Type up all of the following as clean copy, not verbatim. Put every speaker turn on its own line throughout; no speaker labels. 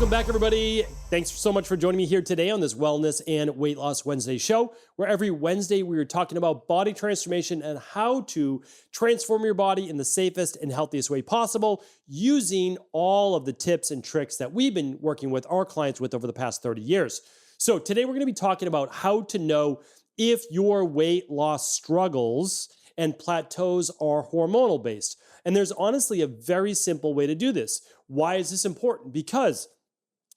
Welcome back, everybody. Thanks so much for joining me here today on this Wellness and Weight Loss Wednesday show, where every Wednesday we are talking about body transformation and how to transform your body in the safest and healthiest way possible using all of the tips and tricks that we've been working with our clients with over the past 30 years. So today we're going to be talking about how to know if your weight loss struggles and plateaus are hormonal based. And there's honestly a very simple way to do this. Why is this important? Because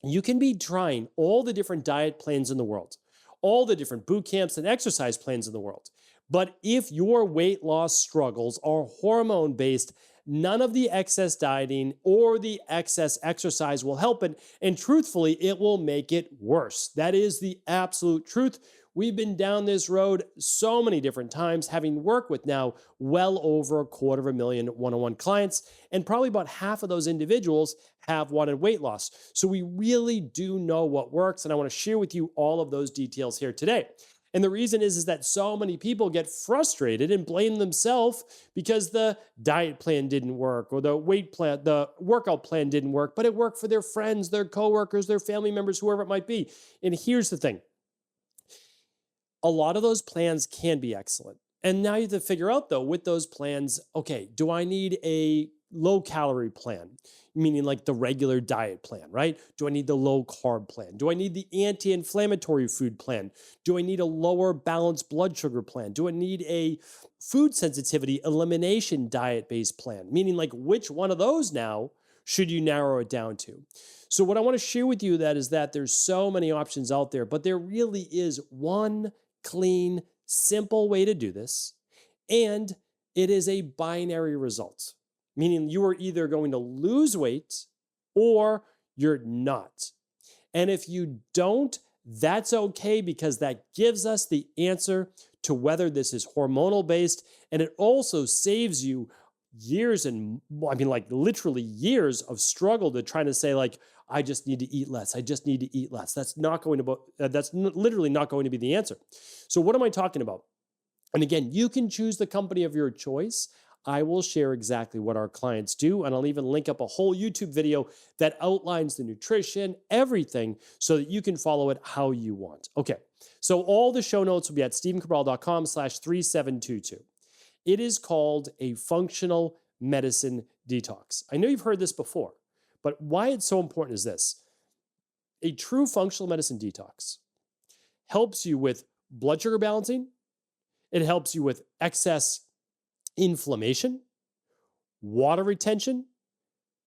you can be trying all the different diet plans in the world, all the different boot camps and exercise plans in the world. But if your weight loss struggles are hormone based, none of the excess dieting or the excess exercise will help it. And truthfully, it will make it worse. That is the absolute truth. We've been down this road so many different times, having worked with now well over 250,000 one-on-one clients, and probably about half of those individuals have wanted weight loss. So we really do know what works, and I want to share with you all of those details here today. And the reason is that so many people get frustrated and blame themselves because the diet plan didn't work or the workout plan didn't work, but it worked for their friends, their coworkers, their family members, whoever it might be. And here's the thing. A lot of those plans can be excellent. And now you have to figure out, though, with those plans, okay, do I need a low calorie plan, meaning like the regular diet plan, right? Do I need the low carb plan? Do I need the anti-inflammatory food plan? Do I need a lower balanced blood sugar plan? Do I need a food sensitivity elimination diet-based plan? Meaning like which one of those now should you narrow it down to? So what I want to share with you is that there's so many options out there, but there really is one clean, simple way to do this. And it is a binary result, meaning you are either going to lose weight or you're not. And if you don't, that's okay, because that gives us the answer to whether this is hormonal based. And it also saves you years and literally years of struggle to trying to say like, I just need to eat less. I just need to eat less. That's literally not going to be the answer. So what am I talking about? And again, you can choose the company of your choice. I will share exactly what our clients do, and I'll even link up a whole YouTube video that outlines the nutrition, everything, so that you can follow it how you want. Okay, so all the show notes will be at stephencabral.com/3722. It is called a functional medicine detox. I know you've heard this before, but why it's so important is this. A true functional medicine detox helps you with blood sugar balancing. It helps you with excess inflammation, water retention,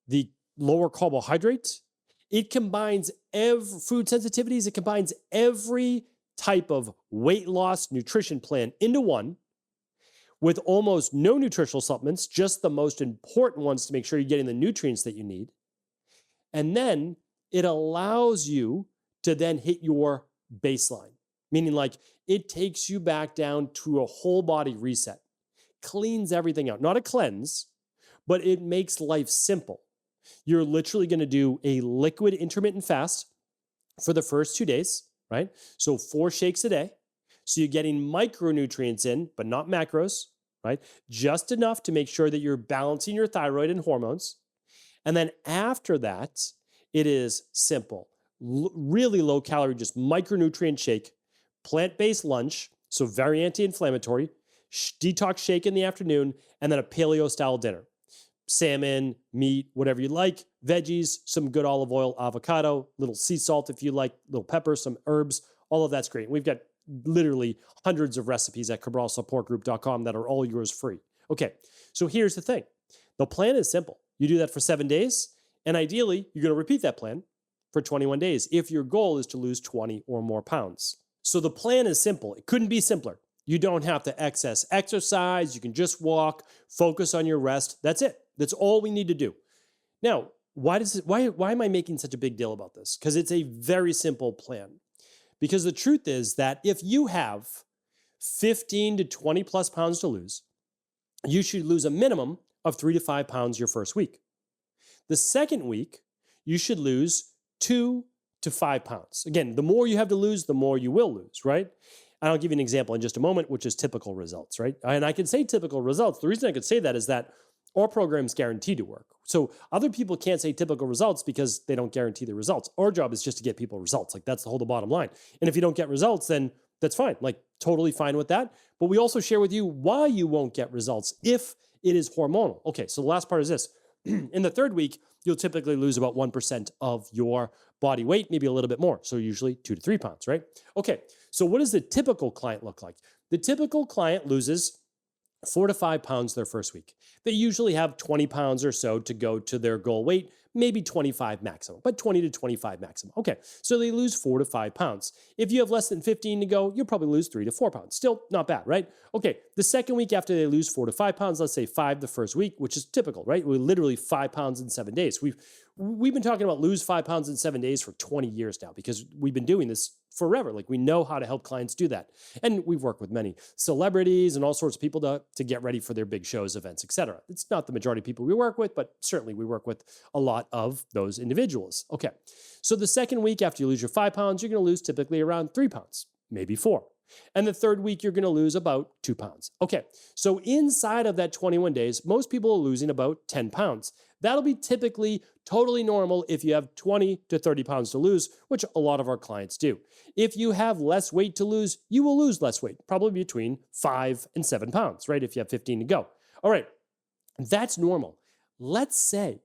the lower carbohydrates. It combines food sensitivities. It combines every type of weight loss nutrition plan into one, with almost no nutritional supplements, just the most important ones to make sure you're getting the nutrients that you need. And then it allows you to then hit your baseline, meaning like it takes you back down to a whole body reset, cleans everything out, not a cleanse, but it makes life simple. You're literally going to do a liquid intermittent fast for the first 2 days, right? So 4 shakes a day. So you're getting micronutrients in, but not macros, right? Just enough to make sure that you're balancing your thyroid and hormones. And then after that, it is simple, really low calorie, just micronutrient shake, plant-based lunch, so very anti-inflammatory, detox shake in the afternoon, and then a paleo style dinner. Salmon, meat, whatever you like, veggies, some good olive oil, avocado, little sea salt if you like, little pepper, some herbs, all of that's great. We've got literally hundreds of recipes at cabralsupportgroup.com that are all yours free. Okay, so here's the thing. The plan is simple. You do that for 7 days, and ideally, you're going to repeat that plan for 21 days if your goal is to lose 20 or more pounds. So the plan is simple. It couldn't be simpler. You don't have to excess exercise. You can just walk, focus on your rest. That's it. That's all we need to do. Now, why am I making such a big deal about this? Because it's a very simple plan. Because the truth is that if you have 15 to 20 plus pounds to lose, you should lose a minimum of 3 to 5 pounds your first week. The second week, you should lose 2 to 5 pounds. Again, the more you have to lose, the more you will lose, right? And I'll give you an example in just a moment, which is typical results, right? And I can say typical results. The reason I could say that is that Our program's guaranteed to work. So other people can't say typical results because they don't guarantee the results. Our job is just to get people results. Like that's the bottom line. And if you don't get results, then that's fine. Like totally fine with that. But we also share with you why you won't get results if it is hormonal. Okay, so the last part is this. In the third week, you'll typically lose about 1% of your body weight, maybe a little bit more. So usually 2 to 3 pounds, right? Okay, so what does the typical client look like? The typical client loses 4 to 5 pounds their first week. They usually have 20 pounds or so to go to their goal weight, maybe 25 maximum, but 20 to 25 maximum. Okay, so they lose 4 to 5 pounds. If you have less than 15 to go, you'll probably lose 3 to 4 pounds. Still not bad, right? Okay, the second week after they lose 4 to 5 pounds, let's say 5 the first week, which is typical, right? We're literally 5 pounds in 7 days. We've been talking about lose 5 pounds in 7 days for 20 years now because we've been doing this forever. Like we know how to help clients do that. And we've worked with many celebrities and all sorts of people to get ready for their big shows, events, etc. It's not the majority of people we work with, but certainly we work with a lot of those individuals. Okay. So the second week after you lose your 5 pounds, you're going to lose typically around 3 pounds, maybe 4. And the third week, you're going to lose about 2 pounds. Okay. So inside of that 21 days, most people are losing about 10 pounds. That'll be typically totally normal if you have 20 to 30 pounds to lose, which a lot of our clients do. If you have less weight to lose, you will lose less weight, probably between 5 and 7 pounds, right? If you have 15 to go. All right, that's normal. Let's say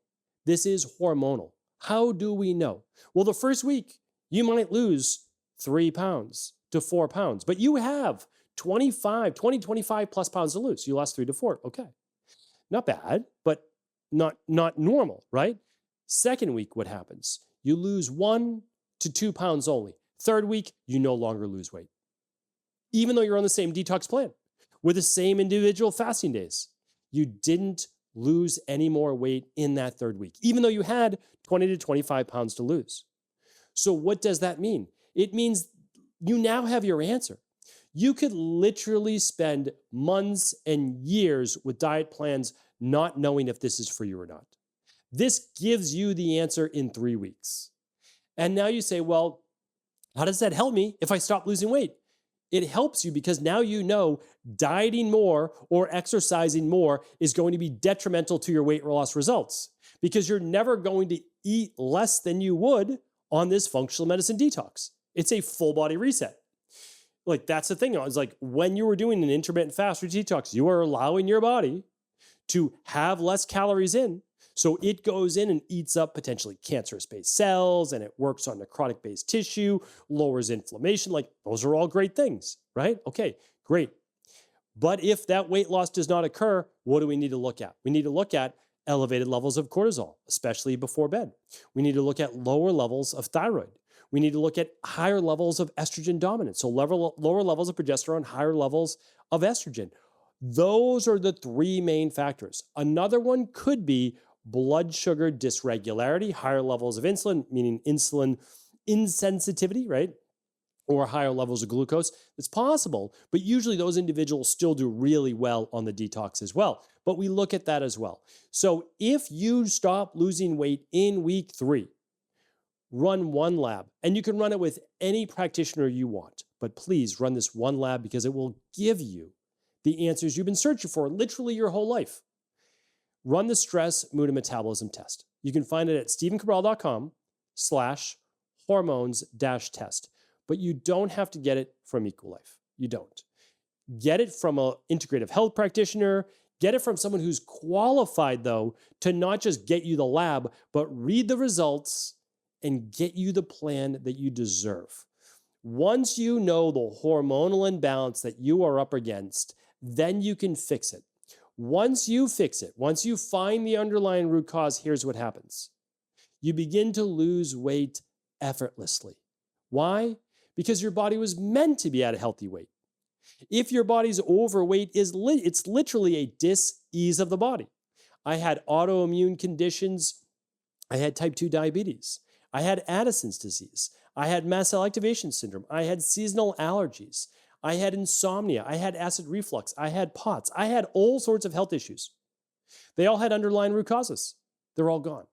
this is hormonal. How do we know? Well, the first week, you might lose 3 pounds to 4 pounds, but you have 20, 25 plus pounds to lose. You lost 3 to 4. Okay. Not bad, but not normal, right? Second week, what happens? You lose 1 to 2 pounds only. Third week, you no longer lose weight. Even though you're on the same detox plan with the same individual fasting days, you didn't lose any more weight in that third week, even though you had 20 to 25 pounds to lose. So what does that mean? It means you now have your answer. You could literally spend months and years with diet plans not knowing if this is for you or not. This gives you the answer in 3 weeks. And now you say, well, how does that help me if I stop losing weight? It helps you because now you know dieting more or exercising more is going to be detrimental to your weight loss results because you're never going to eat less than you would on this functional medicine detox. It's a full body reset. Like that's the thing. It's like when you were doing an intermittent fast or detox, you are allowing your body to have less calories in. So it goes in and eats up potentially cancerous-based cells and it works on necrotic-based tissue, lowers inflammation. Like those are all great things, right? Okay, great. But if that weight loss does not occur, what do we need to look at? We need to look at elevated levels of cortisol, especially before bed. We need to look at lower levels of thyroid. We need to look at higher levels of estrogen dominance. So lower levels of progesterone, higher levels of estrogen. Those are the 3 main factors. Another one could be blood sugar dysregularity, higher levels of insulin, meaning insulin insensitivity, right? Or higher levels of glucose. It's possible, but usually those individuals still do really well on the detox as well. But we look at that as well. So if you stop losing weight in week 3, run one lab, and you can run it with any practitioner you want, but please run this one lab because it will give you the answers you've been searching for literally your whole life. Run the stress, mood, and metabolism test. You can find it at stevencabral.com/hormones-test, but you don't have to get it from Equal Life. You don't. Get it from an integrative health practitioner. Get it from someone who's qualified, though, to not just get you the lab, but read the results and get you the plan that you deserve. Once you know the hormonal imbalance that you are up against, then you can fix it. Once you fix it, once you find the underlying root cause, here's what happens. You begin to lose weight effortlessly. Why? Because your body was meant to be at a healthy weight. If your body's overweight, it's literally a dis-ease of the body. I had autoimmune conditions. I had type 2 diabetes. I had Addisons disease. I had mast cell activation syndrome. I had seasonal allergies. I had insomnia. I had acid reflux. I had POTS. I had all sorts of health issues. They all had underlying root causes. They're all gone.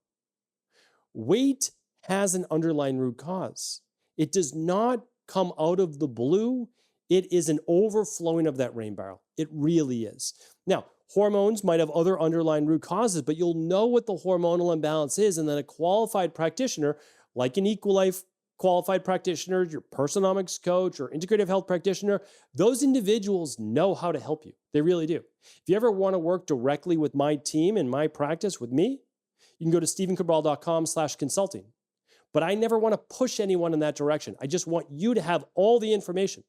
Weight has an underlying root cause. It does not come out of the blue. It is an overflowing of that rain barrel. It really is. Now, hormones might have other underlying root causes, but you'll know what the hormonal imbalance is. And then a qualified practitioner, like an Equilife qualified practitioner, your personomics coach, or integrative health practitioner, those individuals know how to help you. They really do. If you ever want to work directly with my team and my practice with me, you can go to stephencabral.com/consulting. But I never want to push anyone in that direction. I just want you to have all the information.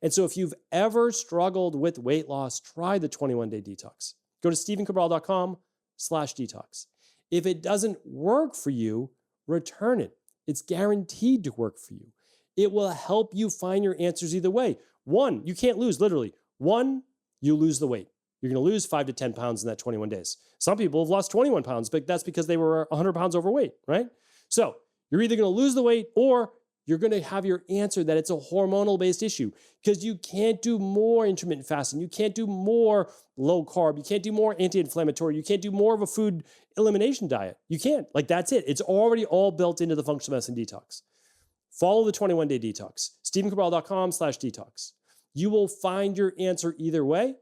And so if you've ever struggled with weight loss, try the 21-day detox. Go to stephencabral.com/detox. If it doesn't work for you, return it. It's guaranteed to work for you. It will help you find your answers either way. One, you can't lose, literally. One, you lose the weight. You're going to lose 5 to 10 pounds in that 21 days. Some people have lost 21 pounds, but that's because they were 100 pounds overweight, right? So you're either going to lose the weight or you're going to have your answer that it's a hormonal-based issue, because you can't do more intermittent fasting. You can't do more low carb. You can't do more anti-inflammatory. You can't do more of a food elimination diet. You can't. Like, that's it. It's already all built into the functional medicine detox. Follow the 21-day detox, stephencabral.com/detox. You will find your answer either way.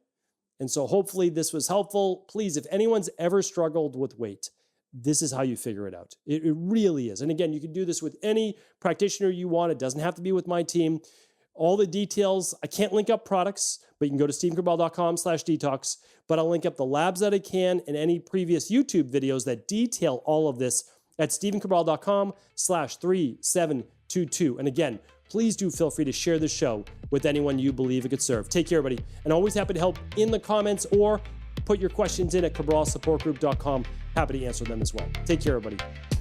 And so hopefully this was helpful. Please, if anyone's ever struggled with weight, this is how you figure it out. It really is. And again, you can do this with any practitioner you want. It doesn't have to be with my team. All the details, I can't link up products, but you can go to stephencabral.com/detox. But I'll link up the labs that I can and any previous YouTube videos that detail all of this at stephencabral.com/3722. And again, please do feel free to share this show with anyone you believe it could serve. Take care, everybody. And always happy to help in the comments or put your questions in at cabralsupportgroup.com. Happy to answer them as well. Take care, everybody.